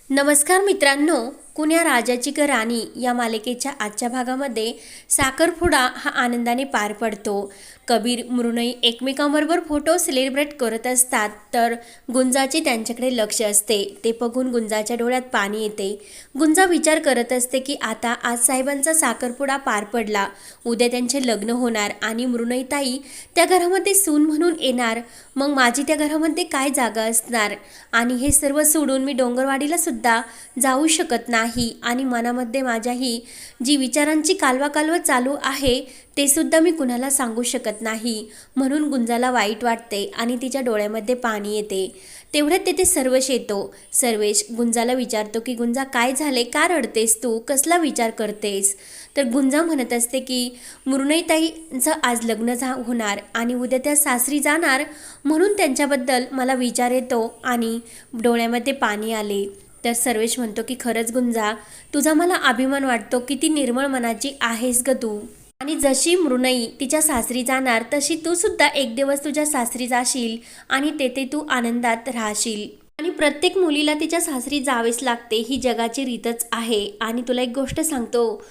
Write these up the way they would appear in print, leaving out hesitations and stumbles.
नमस्कार मित्रांनो, कुण्या राजाची ग राणी या मालिकेच्या आजच्या भागामध्ये साखरपुडा हा आनंदाने पार पडतो. कबीर मृण्मयी एकमेकांबरोबर फोटो सेलिब्रेट करत असतात तर गुंजाचे त्यांच्याकडे लक्ष असते. ते बघून गुंजाच्या डोळ्यात पाणी येते. गुंजा विचार करत असते की आता आज साहेबांचा साखरपुडा पार पडला, उद्या त्यांचे लग्न होणार आणि मृण्मयीताई त्या घरामध्ये सून म्हणून येणार. मग माझी त्या घरामध्ये काय जागा असणार आणि हे सर्व सोडून मी डोंगरवाडीला सुद्धा जाऊ शकत नाही आणि मनामध्ये माझ्याही जी विचारांची कालवा चालू आहे ते सुद्धा मी कुणाला सांगू शकत नाही. म्हणून गुंजाला वाईट वाटते आणि तिच्या डोळ्यामध्ये पाणी येते. तेवढ्यात तेथे सर्वेश येतो. सर्वेश गुंजाला विचारतो की गुंजा काय झाले, का रडतेस तू, कसला विचार करतेस. तर गुंजा म्हणत असते की मृण्मयीताईंचं आज लग्न होणार आणि उद्या त्या सासरी जाणार, म्हणून त्यांच्याबद्दल मला विचार येतो आणि डोळ्यामध्ये पाणी आले. तर सर्वेश म्हणतो की खरंच गुंजा, तुझा मला अभिमान वाटतो, किती निर्मळ मनाची आहेस ग तू. आणि जशी मृण्मयी तिच्या सासरी जाणार तशी तू सुद्धा एक दिवस तुझ्या सासरी जाशील आणि तेथे तू आनंदात राहशील. आणि प्रत्येक मुलीला तिच्या सासरी जावेच लागते, ही जगाची रीतच आहे. आणि तुला एक गोष्ट सांगतो,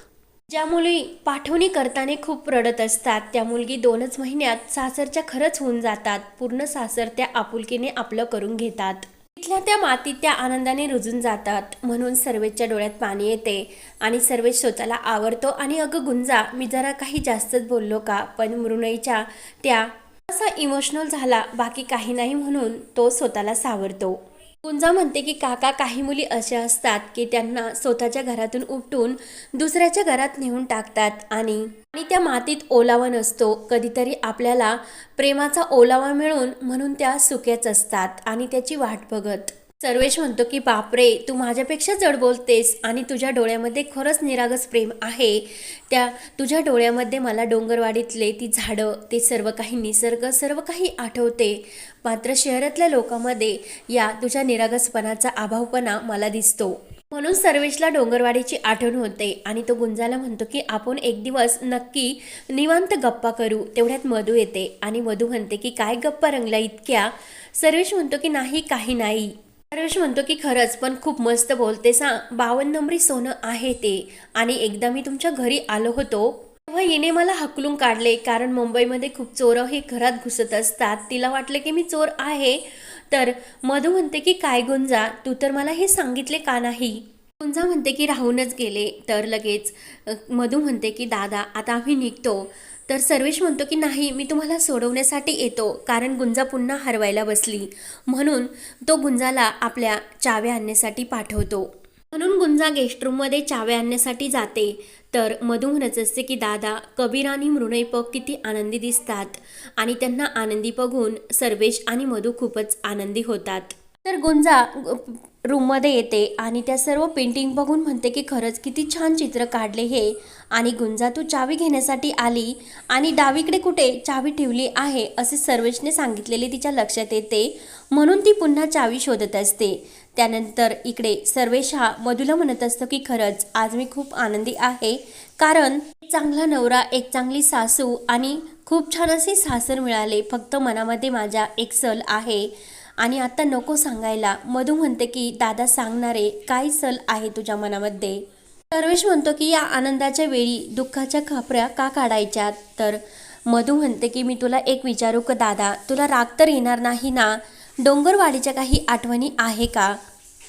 ज्या मुली पाठवणी करताना खूप रडत असतात त्या मुलगी 2च महिन्यात सासरच्या खरंच होऊन जातात. पूर्ण सासर त्या आपुलकीने आपलं करून घेतात. तिथल्या त्या मातीत त्या आनंदाने रुजून जातात. म्हणून सर्वेशच्या डोळ्यात पाणी येते आणि सर्वेश स्वतःला आवरतो आणि अगं गुंजा, मी जरा काही जास्तच बोललो का, पण मृण्मयीच्या त्या असा इमोशनल झाला, बाकी काही नाही, म्हणून तो स्वतःला सावरतो. गुंजा म्हणते की काका, काही मुली अशा असतात की त्यांना स्वतःच्या घरातून उपटून दुसऱ्याच्या घरात नेऊन टाकतात आणि त्या मातीत ओलावा नसतो. कधीतरी आपल्याला प्रेमाचा ओलावा मिळून म्हणून त्या सुक्याच असतात आणि त्याची वाट बघत. सर्वेश म्हणतो की बापरे, तू माझ्यापेक्षा जड बोलतेस आणि तुझ्या डोळ्यामध्ये खरंच निरागस प्रेम आहे. त्या तुझ्या डोळ्यामध्ये मला डोंगरवाडीतले ती झाडं, ते सर्व काही निसर्ग, सर्व काही आठवते. मात्र शहरातल्या लोकांमध्ये या तुझ्या निरागसपणाचा अभावपणा मला दिसतो. म्हणून सर्वेशला डोंगरवाडीची आठवण होते आणि तो गुंजाला म्हणतो की आपण एक दिवस नक्की निवांत गप्पा करू. तेवढ्यात मधू येते आणि मधू म्हणते की काय गप्पा रंगल्या इतक्या. सर्वेश म्हणतो की नाही, काही नाही. सर्वेश म्हणतो की खरंच, पण खूप मस्त बोलतेस हां, 52 नंबरी सोनं आहे ते. आणि एकदा मी तुमच्या घरी आलो होतो तेव्हा येणे मला हकलून काढले, कारण मुंबईमध्ये खूप चोरं हे घरात घुसत असतात. तिला वाटलं की मी चोर आहे. तर मधू म्हणते की काय गुंजा, तू तर मला हे सांगितले का नाही. गुंजा म्हणते की राहूनच गेले. तर लगेच मधू म्हणते की दादा, आता आम्ही निघतो. तर सर्वेश म्हणतो की नाही, मी तुम्हाला सोडवण्यासाठी येतो, कारण गुंजा पुन्हा हरवायला बसली. म्हणून तो गुंजाला आपल्या चाव्या आणण्यासाठी पाठवतो. म्हणून गुंजा गेस्ट रूममध्ये चाव्या आणण्यासाठी जाते. तर मधू म्हणत असते की दादा, कबीर आणि मृण्मयी किती आनंदी दिसतात आणि त्यांना आनंदी बघून सर्वेश आणि मधू खूपच आनंदी होतात. तर गुंजा रूममध्ये येते आणि त्या सर्व पेंटिंग बघून म्हणते की खरंच किती छान चित्र काढले हे. आणि गुंजा, तू चावी घेण्यासाठी आली आणि डावीकडे कुठे चावी ठेवली आहे असे सर्वेशने सांगितलेले तिच्या लक्षात येते. म्हणून ती पुन्हा चावी शोधत असते. त्यानंतर इकडे सर्वेश हा मधूला म्हणत असतो की खरंच आज मी खूप आनंदी आहे, कारण एक चांगला नवरा, एक चांगली सासू आणि खूप छान असे सासर मिळाले. फक्त मनामध्ये माझ्या एक सल आहे आणि आता नको सांगायला. मधू म्हणते की दादा, सांगणारे काय सल आहे तुझ्या मनामध्ये. सर्वेश म्हणतो की या आनंदाच्या वेळी दुःखाच्या खापऱ्या का काढायच्यात. तर मधू म्हणते की मी तुला एक विचारू का दादा, तुला राग तर येणार नाही ना, डोंगरवाडीच्या काही आठवणी आहे का.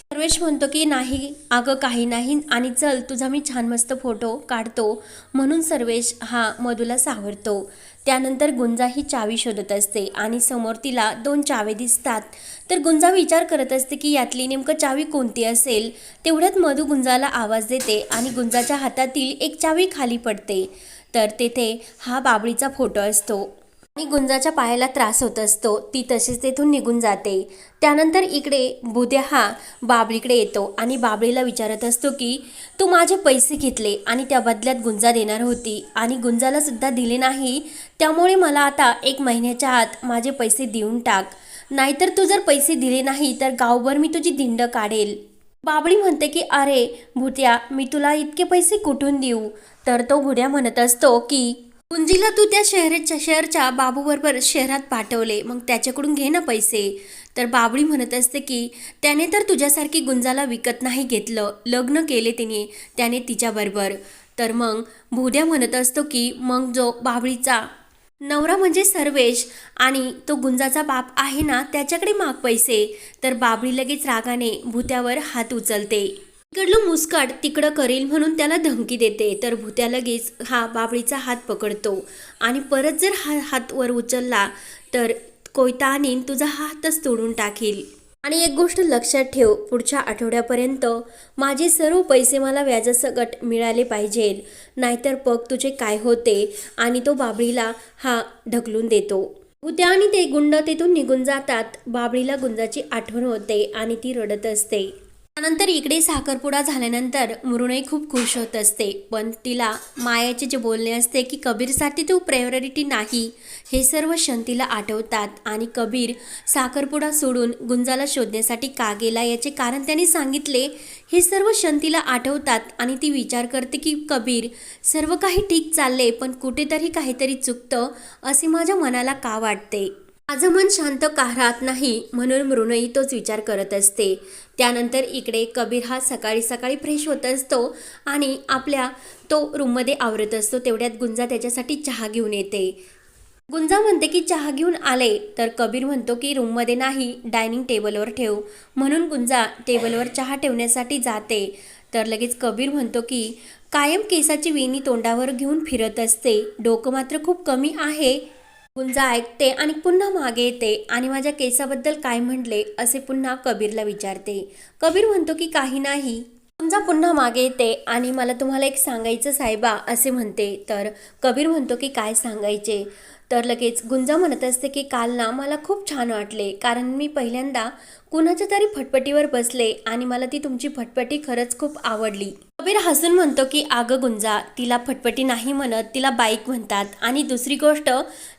सर्वेश म्हणतो की नाही अगं, काही नाही, आणि चल तुझा मी छान मस्त फोटो काढतो. म्हणून सर्वेश हा मधूला सावरतो. त्यानंतर गुंजा ही चावी शोधत असते आणि समोर तिला 2 चावे दिसतात. तर गुंजा विचार करत असते की यातली नेमकं चावी कोणती असेल. तेवढ्यात मधू गुंजाला आवाज देते आणि गुंजाच्या हातातील एक चावी खाली पडते. तर तेथे हा बाबळीचा फोटो असतो आणि गुंजाच्या पायाला त्रास होत असतो. ती तशीच तेथून निघून जाते. त्यानंतर इकडे बुद्या हा बाबळीकडे येतो आणि बाबळीला विचारत असतो की तू माझे पैसे घेतले आणि त्या बदल्यात गुंजा देणार होती आणि गुंजाला सुद्धा दिले नाही, त्यामुळे मला आता 1 महिन्याच्या आत माझे पैसे देऊन टाक, नाहीतर तू जर पैसे दिले नाही तर गावभर मी तुझी धिंड काढेल. बाबळी म्हणते की अरे भुत्या, मी तुला इतके पैसे कुठून देऊ. तर तो भुड्या म्हणत असतो की गुंजीला तू त्या शहरच्या बाबूबरोबर शहरात पाठवले, मग त्याच्याकडून घे ना पैसे. तर बाबडी म्हणत असते की त्याने तर तुझ्यासारखी गुंजाला विकत नाही घेतलं, लग्न केले त्याने तिच्याबरोबर. तर मग भुद्या म्हणत असतो की मग जो बाबळीचा नवरा म्हणजे सर्वेश आणि तो गुंजाचा बाप आहे ना, त्याच्याकडे माग पैसे. तर बाबडी लगेच रागाने भुत्यावर हात उचलते. इकडलं मुस्काट तिकडं करेल म्हणून त्याला धमकी देते. तर भुत्या लगेच हा बाबळीचा हात पकडतो आणि परत जर हा हात वर उचलला तर कोयता आणीन तुझा हातच तोडून टाकील. आणि एक गोष्ट लक्षात ठेव, पुढच्या आठवड्यापर्यंत माझे सर्व पैसे मला व्याजासकट मिळाले पाहिजे, नाहीतर बघ तुझे काय होते. आणि तो बाबळीला हा ढकलून देतो. भुत्या आणि ते गुंड तिथून निघून जातात. बाबळीला गुंजाची आठवण होते आणि ती रडत असते. त्यानंतर इकडे साखरपुडा झाल्यानंतर मृणाई खूप खुश होत असते, पण तिला मायाचे जे बोलणे असते की कबीरसाठी तू प्रायोरिटी नाही, हे सर्व क्षण तिला आठवतात. आणि कबीर साखरपुडा सोडून गुंजाला शोधण्यासाठी का गेला याचे कारण त्याने सांगितले, हे सर्व क्षण तिला आठवतात. आणि ती विचार करते की कबीर, सर्व काही ठीक चालले पण कुठेतरी काहीतरी चुकतं असे माझ्या मनाला का वाटते. माझं मन शांत का राहत नाही, म्हणून मृणाई तोच विचार करत असते. त्यानंतर इकडे कबीर हा सकाळी सकाळी फ्रेश होत असतो आणि आपल्या तो रूममध्ये आवरत असतो. तेवढ्यात गुंजा त्याच्यासाठी चहा घेऊन येते. गुंजा म्हणते की चहा घेऊन आले. तर कबीर म्हणतो की रूममध्ये नाही, डायनिंग टेबलवर ठेव. म्हणून गुंजा टेबलवर चहा ठेवण्यासाठी जाते. तर लगेच कबीर म्हणतो की कायम केसाची वेणी तोंडावर घेऊन फिरत असते, डोकं मात्र खूप कमी आहे. गुंजा ऐकते आणि पुन्हा मागे येते आणि माझ्या केसाबद्दल काय म्हटले असे पुन्हा कबीरला विचारते. कबीर म्हणतो की काही नाही. गुंजा पुन्हा मागे येते आणि मला तुम्हाला एक सांगायचं साहेबा असे म्हणते. तर कबीर म्हणतो की काय सांगायचे. तर लगेच गुंजा म्हणत असते की काल ना मला खूप छान वाटले, कारण मी पहिल्यांदा कुणाच्या तरी फटफटीवर बसले आणि मला ती तुमची फटफटी खरंच खूप आवडली. कबीर हसून म्हणतो की अगं गुंजा, तिला फटफटी नाही म्हणत, तिला बाईक म्हणतात. आणि दुसरी गोष्ट,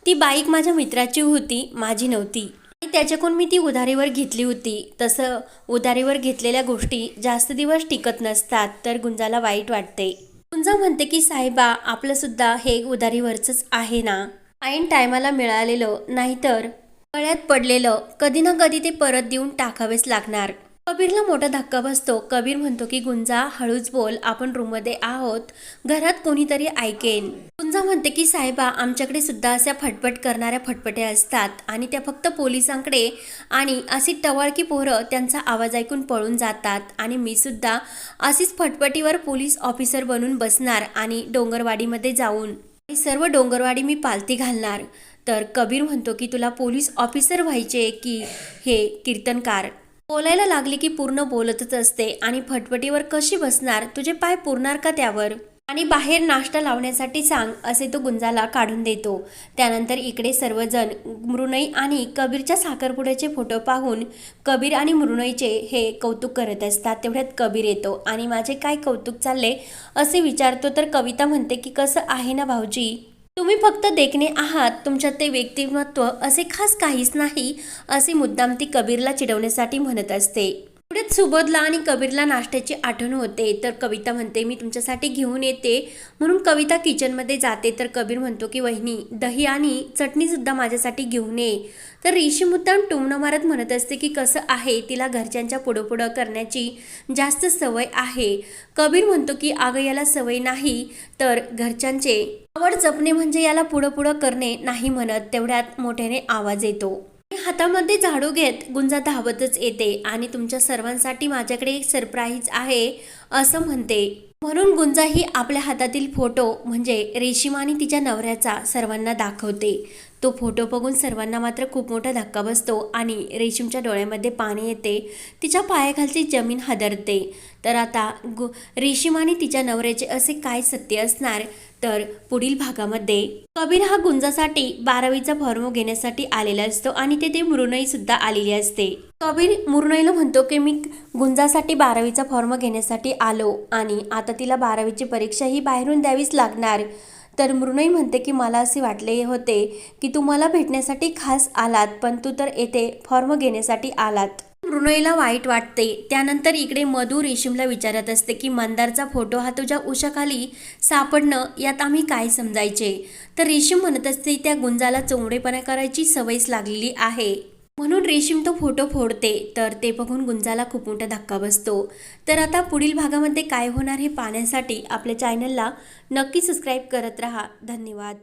ती बाईक माझ्या मित्राची होती, माझी नव्हती. आणि त्याच्याकडून मी ती उधारीवर घेतली होती. तसं उधारीवर घेतलेल्या गोष्टी जास्त दिवस टिकत नसतात. तर गुंजाला वाईट वाटते. गुंजा म्हणते की साहेबा, आपलं सुद्धा हे उधारीवरचंच आहे ना, ऐन टायमाला मिळालेलं, नाहीतर गळ्यात पडलेलं कधी ना कधी ते परत देऊन टाकावेच लागणार. कबीरला मोठा धक्का बसतो. कबीर म्हणतो की गुंजा हळूच बोल, आपण रूममध्ये आहोत, घरात कोणीतरी ऐकेन. गुंजा म्हणते की साहेबा, आमच्याकडे सुद्धा अशा फटफट करणाऱ्या फटफट्या असतात आणि त्या फक्त पोलिसांकडे, आणि अशी टवाळकी पोरं त्यांचा आवाज ऐकून पळून जातात. आणि मी सुद्धा अशीच फटफटीवर पोलीस ऑफिसर बनून बसणार आणि डोंगरवाडीमध्ये जाऊन सर्व डोंगरवाडी मी पालती घालणार. तर कबीर म्हणतो की तुला पोलीस ऑफिसर व्हायचे की हे कीर्तनकार. बोलायला लागली की पूर्ण बोलतच असते आणि फटफटीवर कशी बसणार, तुझे पाय पुरणार का त्यावर. आणि बाहेर नाश्ता लावण्यासाठी सांग असे तो गुंजाला काढून देतो. त्यानंतर इकडे सर्वजण मृणाई आणि कबीरच्या साखरपुड्याचे फोटो पाहून कबीर आणि मृणाईचे हे कौतुक करत असतात. तेवढ्यात कबीर येतो आणि माझे काय कौतुक चालले असे विचारतो. तर कविता म्हणते की कसं आहे ना भाऊजी, तुम्ही फक्त देखणे आहात, तुमच्यात ते व्यक्तिमत्व असे खास काहीच नाही, असे मुद्दाम ती कबीरला चिडवण्यासाठी म्हणत असते. पुढे सुबोधला आणि कबीरला नाश्त्याची आठवण होते. तर कविता म्हणते मी तुमच्यासाठी घेऊन येते, म्हणून कविता किचनमध्ये जाते. तर कबीर म्हणतो की वहिनी, दही आणि चटणीसुद्धा माझ्यासाठी घेऊन ये. तर ऋषी मुद्दाम टुमणं मारत म्हणत असते की कसं आहे, तिला घरच्यांच्या पुढं करण्याची जास्त सवय आहे. कबीर म्हणतो की अगं याला सवय नाही, तर घरच्यांचे आवड जपणे म्हणजे याला पुढं करणे नाही म्हणत. तेवढ्यात मोठ्याने आवाज येतो. हातामध्ये झाडू घेत गुंजा धावतच येते आणि तुमच्या सर्वांसाठी माझ्याकडे एक सरप्राईज आहे असं म्हणते. म्हणून गुंजा ही आपल्या हातातील फोटो म्हणजे रेशीम आणि तिच्या नवऱ्याचा सर्वांना दाखवते. तो फोटो बघून सर्वांना मात्र खूप मोठा धक्का बसतो आणि रेशीमच्या डोळ्यामध्ये पाणी येते, तिच्या पायाखालची जमीन हादरते. तर आता रेशीम आणि तिच्या नवऱ्याचे असे काय सत्य असणार, तर पुढील भागामध्ये कबीर हा गुंजासाठी 12वीचा फॉर्म घेण्यासाठी आलेला असतो आणि तेथे मृणाई सुद्धा आलेली असते. कबीर मृणाईला म्हणतो की मी गुंजासाठी 12वीचा फॉर्म घेण्यासाठी आलो आणि आता तिला 12वीची परीक्षा ही बाहेरून द्यावीच लागणार. तर मृणाई म्हणते की मला असे वाटले होते की तू मला भेटण्यासाठी खास आलात, पण तू तर येथे फॉर्म घेण्यासाठी आलात. मृणयला वाईट वाटते. त्यानंतर इकडे मधू रेशीमला विचारत असते की मंदारचा फोटो हा तुझ्या उशाखाली सापडणं यात आम्ही काय समजायचे. तर रेशीम म्हणत असते त्या गुंजाला चोंगडेपणा करायची सवयच लागलेली आहे, म्हणून रेशीम तो फोटो फोडते. तर ते बघून गुंजाला खूप मोठा धक्का बसतो. तर आता पुढील भागामध्ये काय होणार हे पाहण्यासाठी आपल्या चॅनलला नक्की सबस्क्राईब करत राहा. धन्यवाद.